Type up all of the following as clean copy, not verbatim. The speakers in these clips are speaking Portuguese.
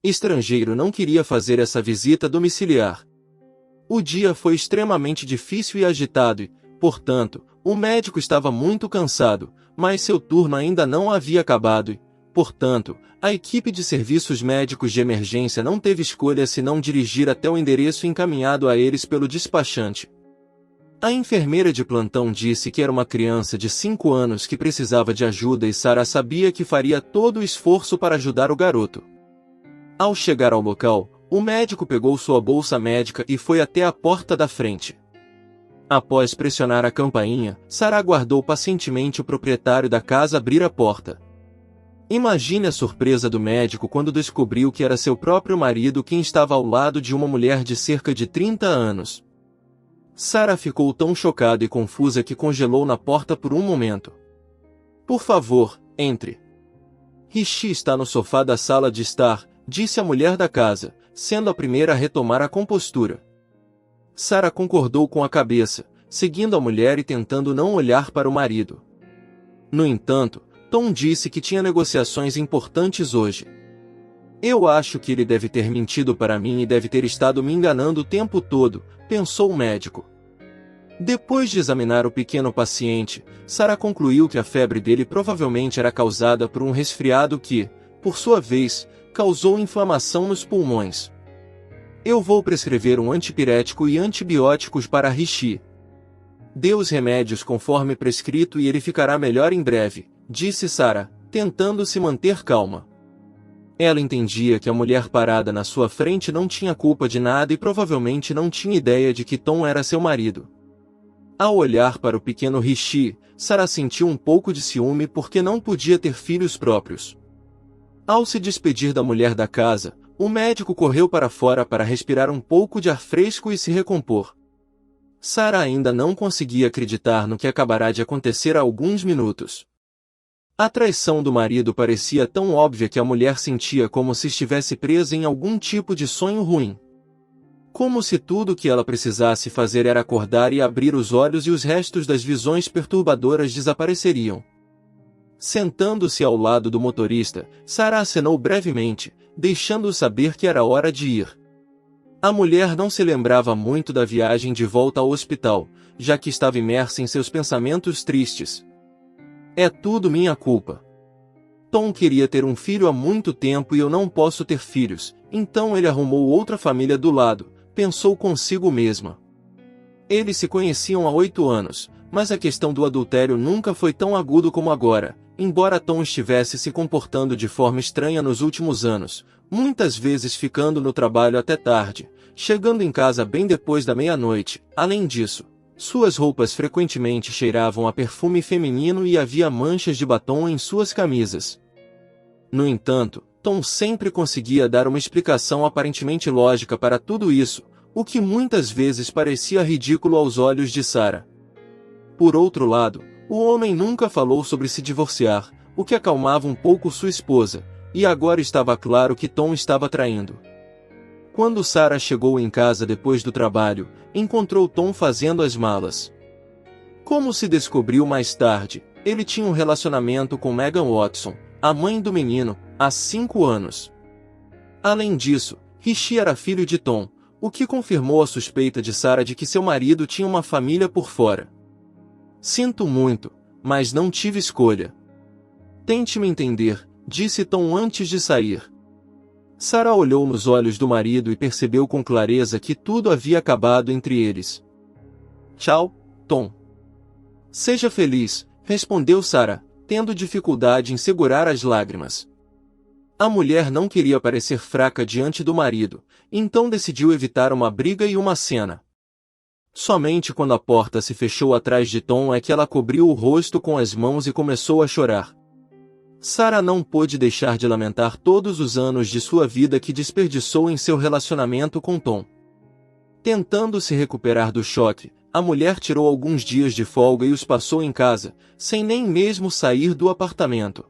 Estrangeiro não queria fazer essa visita domiciliar. O dia foi extremamente difícil e agitado e, portanto, o médico estava muito cansado, mas seu turno ainda não havia acabado e, portanto, a equipe de serviços médicos de emergência não teve escolha senão dirigir até o endereço encaminhado a eles pelo despachante. A enfermeira de plantão disse que era uma criança de 5 anos que precisava de ajuda e Sarah sabia que faria todo o esforço para ajudar o garoto. Ao chegar ao local, o médico pegou sua bolsa médica e foi até a porta da frente. Após pressionar a campainha, Sarah aguardou pacientemente o proprietário da casa abrir a porta. Imagine a surpresa do médico quando descobriu que era seu próprio marido quem estava ao lado de uma mulher de cerca de 30 anos. Sarah ficou tão chocada e confusa que congelou na porta por um momento. "Por favor, entre. Rishi está no sofá da sala de estar", disse a mulher da casa, sendo a primeira a retomar a compostura. Sarah concordou com a cabeça, seguindo a mulher e tentando não olhar para o marido. No entanto, Tom disse que tinha negociações importantes hoje. "Eu acho que ele deve ter mentido para mim e deve ter estado me enganando o tempo todo", pensou o médico. Depois de examinar o pequeno paciente, Sarah concluiu que a febre dele provavelmente era causada por um resfriado que, por sua vez, causou inflamação nos pulmões. "Eu vou prescrever um antipirético e antibióticos para Rishi. Dê os remédios conforme prescrito e ele ficará melhor em breve", disse Sarah, tentando se manter calma. Ela entendia que a mulher parada na sua frente não tinha culpa de nada e provavelmente não tinha ideia de que Tom era seu marido. Ao olhar para o pequeno Rishi, Sarah sentiu um pouco de ciúme porque não podia ter filhos próprios. Ao se despedir da mulher da casa, o médico correu para fora para respirar um pouco de ar fresco e se recompor. Sarah ainda não conseguia acreditar no que acabará de acontecer há alguns minutos. A traição do marido parecia tão óbvia que a mulher sentia como se estivesse presa em algum tipo de sonho ruim. Como se tudo o que ela precisasse fazer era acordar e abrir os olhos e os restos das visões perturbadoras desapareceriam. Sentando-se ao lado do motorista, Sarah acenou brevemente, deixando-o saber que era hora de ir. A mulher não se lembrava muito da viagem de volta ao hospital, já que estava imersa em seus pensamentos tristes. "É tudo minha culpa. Tom queria ter um filho há muito tempo e eu não posso ter filhos, então ele arrumou outra família do lado", pensou consigo mesma. Eles se conheciam há 8 anos, mas a questão do adultério nunca foi tão agudo como agora. Embora Tom estivesse se comportando de forma estranha nos últimos anos, muitas vezes ficando no trabalho até tarde, chegando em casa bem depois da meia-noite. Além disso, suas roupas frequentemente cheiravam a perfume feminino e havia manchas de batom em suas camisas. No entanto, Tom sempre conseguia dar uma explicação aparentemente lógica para tudo isso, o que muitas vezes parecia ridículo aos olhos de Sarah. Por outro lado, o homem nunca falou sobre se divorciar, o que acalmava um pouco sua esposa, e agora estava claro que Tom estava traindo. Quando Sarah chegou em casa depois do trabalho, encontrou Tom fazendo as malas. Como se descobriu mais tarde, ele tinha um relacionamento com Megan Watson, a mãe do menino, há 5 anos. Além disso, Rishi era filho de Tom, o que confirmou a suspeita de Sarah de que seu marido tinha uma família por fora. "Sinto muito, mas não tive escolha. Tente me entender", disse Tom antes de sair. Sarah olhou nos olhos do marido e percebeu com clareza que tudo havia acabado entre eles. "Tchau, Tom." "Seja feliz", respondeu Sarah, tendo dificuldade em segurar as lágrimas. A mulher não queria parecer fraca diante do marido, então decidiu evitar uma briga e uma cena. Somente quando a porta se fechou atrás de Tom é que ela cobriu o rosto com as mãos e começou a chorar. Sarah não pôde deixar de lamentar todos os anos de sua vida que desperdiçou em seu relacionamento com Tom. Tentando se recuperar do choque, a mulher tirou alguns dias de folga e os passou em casa, sem nem mesmo sair do apartamento.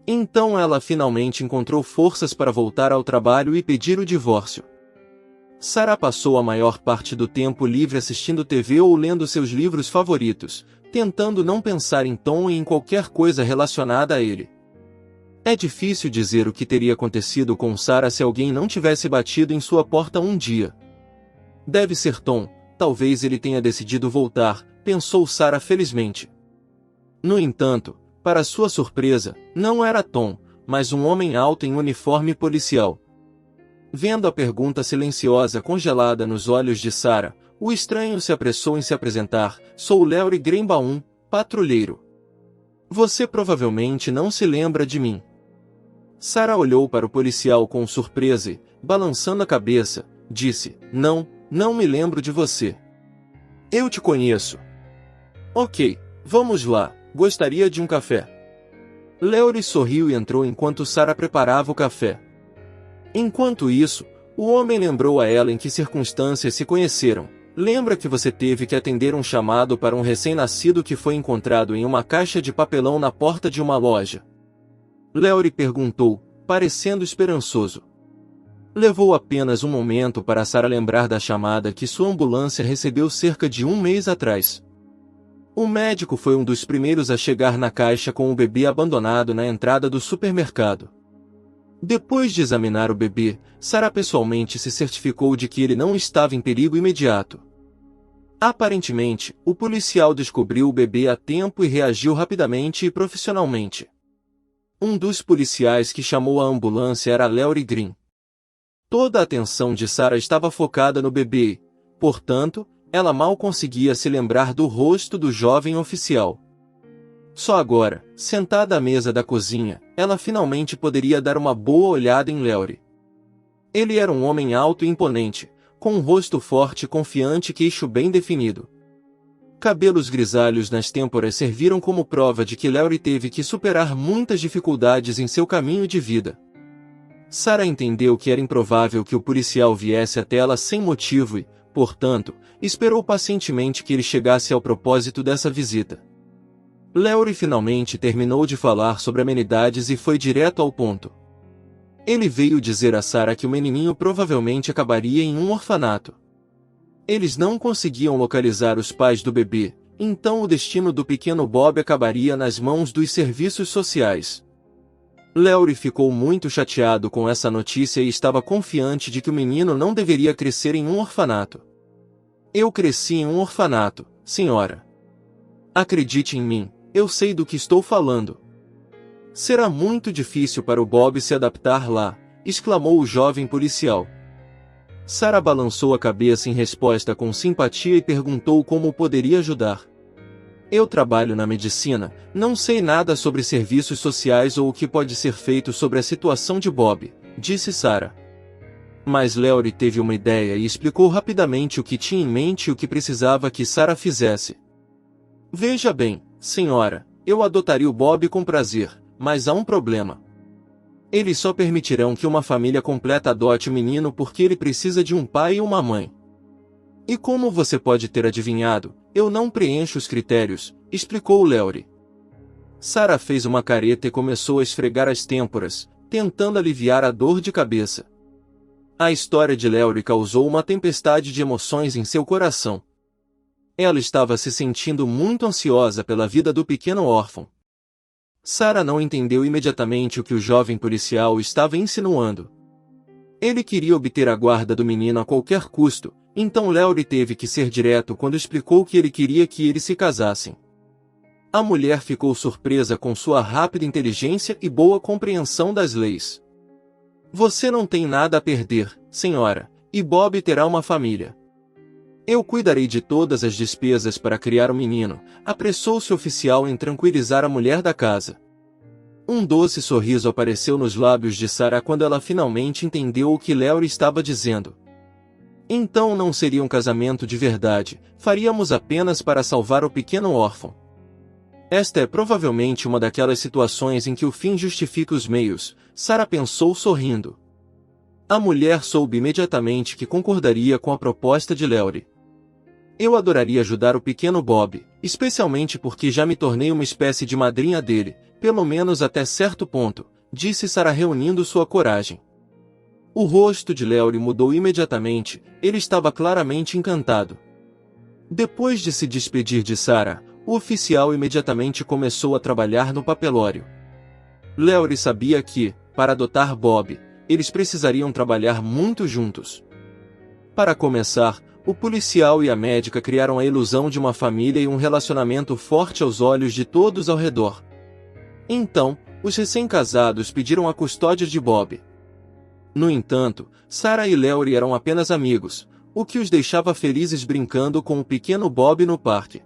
Então ela finalmente encontrou forças para voltar ao trabalho e pedir o divórcio. Sarah passou a maior parte do tempo livre assistindo TV ou lendo seus livros favoritos, tentando não pensar em Tom e em qualquer coisa relacionada a ele. É difícil dizer o que teria acontecido com Sarah se alguém não tivesse batido em sua porta um dia. Deve ser Tom, talvez ele tenha decidido voltar, pensou Sarah felizmente. No entanto, para sua surpresa, não era Tom, mas um homem alto em uniforme policial. Vendo a pergunta silenciosa congelada nos olhos de Sarah, o estranho se apressou em se apresentar: "Sou Larry Greenbaum, patrulheiro. Você provavelmente não se lembra de mim." Sarah olhou para o policial com surpresa e, balançando a cabeça, disse: Não me lembro de você. Eu te conheço." "Ok, vamos lá, gostaria de um café." Larry sorriu e entrou enquanto Sarah preparava o café. Enquanto isso, o homem lembrou a ela em que circunstâncias se conheceram. "Lembra que você teve que atender um chamado para um recém-nascido que foi encontrado em uma caixa de papelão na porta de uma loja?" Larry perguntou, parecendo esperançoso. Levou apenas um momento para Sarah lembrar da chamada que sua ambulância recebeu cerca de um mês atrás. O médico foi um dos primeiros a chegar na caixa com o bebê abandonado na entrada do supermercado. Depois de examinar o bebê, Sarah pessoalmente se certificou de que ele não estava em perigo imediato. Aparentemente, o policial descobriu o bebê a tempo e reagiu rapidamente e profissionalmente. Um dos policiais que chamou a ambulância era Larry Green. Toda a atenção de Sarah estava focada no bebê e, portanto, ela mal conseguia se lembrar do rosto do jovem oficial. Só agora, sentada à mesa da cozinha, ela finalmente poderia dar uma boa olhada em Larry. Ele era um homem alto e imponente, com um rosto forte e confiante e queixo bem definido. Cabelos grisalhos nas têmporas serviram como prova de que Larry teve que superar muitas dificuldades em seu caminho de vida. Sarah entendeu que era improvável que o policial viesse até ela sem motivo e, portanto, esperou pacientemente que ele chegasse ao propósito dessa visita. Larry finalmente terminou de falar sobre amenidades e foi direto ao ponto. Ele veio dizer a Sarah que o menininho provavelmente acabaria em um orfanato. Eles não conseguiam localizar os pais do bebê, então o destino do pequeno Bob acabaria nas mãos dos serviços sociais. Larry ficou muito chateado com essa notícia e estava confiante de que o menino não deveria crescer em um orfanato. "Eu cresci em um orfanato, senhora. Acredite em mim, eu sei do que estou falando." "Será muito difícil para o Bob se adaptar lá", exclamou o jovem policial. Sarah balançou a cabeça em resposta com simpatia e perguntou como poderia ajudar. "Eu trabalho na medicina, não sei nada sobre serviços sociais ou o que pode ser feito sobre a situação de Bob", disse Sarah. Mas Larry teve uma ideia e explicou rapidamente o que tinha em mente e o que precisava que Sarah fizesse. "Veja bem, senhora, eu adotaria o Bob com prazer, mas há um problema. Eles só permitirão que uma família completa adote o menino porque ele precisa de um pai e uma mãe. E como você pode ter adivinhado, eu não preencho os critérios", explicou Larry. Sarah fez uma careta e começou a esfregar as têmporas, tentando aliviar a dor de cabeça. A história de Larry causou uma tempestade de emoções em seu coração. Ela estava se sentindo muito ansiosa pela vida do pequeno órfão. Sarah não entendeu imediatamente o que o jovem policial estava insinuando. Ele queria obter a guarda do menino a qualquer custo, então Larry teve que ser direto quando explicou que ele queria que eles se casassem. A mulher ficou surpresa com sua rápida inteligência e boa compreensão das leis. "Você não tem nada a perder, senhora, e Bob terá uma família. Eu cuidarei de todas as despesas para criar o menino", apressou-se o oficial em tranquilizar a mulher da casa. Um doce sorriso apareceu nos lábios de Sarah quando ela finalmente entendeu o que Larry estava dizendo. Então não seria um casamento de verdade, faríamos apenas para salvar o pequeno órfão. Esta é provavelmente uma daquelas situações em que o fim justifica os meios, Sarah pensou sorrindo. A mulher soube imediatamente que concordaria com a proposta de Larry. "Eu adoraria ajudar o pequeno Bob, especialmente porque já me tornei uma espécie de madrinha dele, pelo menos até certo ponto", disse Sarah reunindo sua coragem. O rosto de Léory mudou imediatamente, ele estava claramente encantado. Depois de se despedir de Sarah, o oficial imediatamente começou a trabalhar no papelório. Léory sabia que, para adotar Bob, eles precisariam trabalhar muito juntos. Para começar, o policial e a médica criaram a ilusão de uma família e um relacionamento forte aos olhos de todos ao redor. Então, os recém-casados pediram a custódia de Bob. No entanto, Sarah e Léory eram apenas amigos, o que os deixava felizes brincando com o pequeno Bob no parque.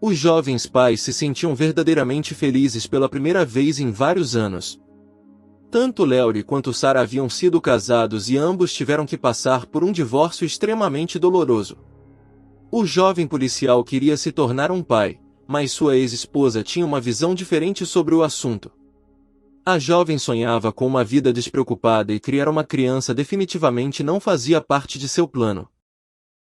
Os jovens pais se sentiam verdadeiramente felizes pela primeira vez em vários anos. Tanto Léory quanto Sarah haviam sido casados e ambos tiveram que passar por um divórcio extremamente doloroso. O jovem policial queria se tornar um pai, mas sua ex-esposa tinha uma visão diferente sobre o assunto. A jovem sonhava com uma vida despreocupada e criar uma criança definitivamente não fazia parte de seu plano.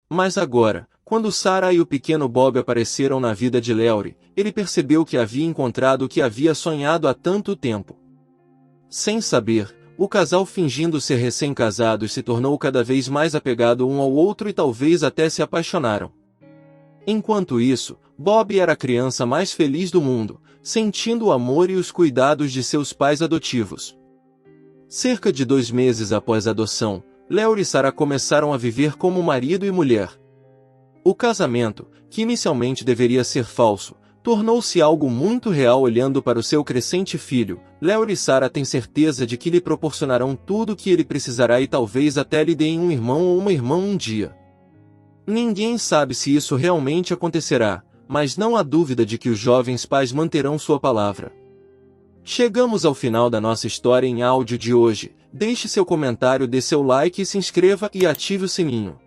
Mas agora, quando Sarah e o pequeno Bob apareceram na vida de Léory, ele percebeu que havia encontrado o que havia sonhado há tanto tempo. Sem saber, o casal fingindo ser recém-casados se tornou cada vez mais apegado um ao outro e talvez até se apaixonaram. Enquanto isso, Bob era a criança mais feliz do mundo, sentindo o amor e os cuidados de seus pais adotivos. Cerca de 2 meses após a adoção, Léory e Sarah começaram a viver como marido e mulher. O casamento, que inicialmente deveria ser falso, tornou-se algo muito real olhando para o seu crescente filho. Léory e Sarah têm certeza de que lhe proporcionarão tudo o que ele precisará e talvez até lhe deem um irmão ou uma irmã um dia. Ninguém sabe se isso realmente acontecerá, mas não há dúvida de que os jovens pais manterão sua palavra. Chegamos ao final da nossa história em áudio de hoje. Deixe seu comentário, dê seu like e se inscreva e ative o sininho.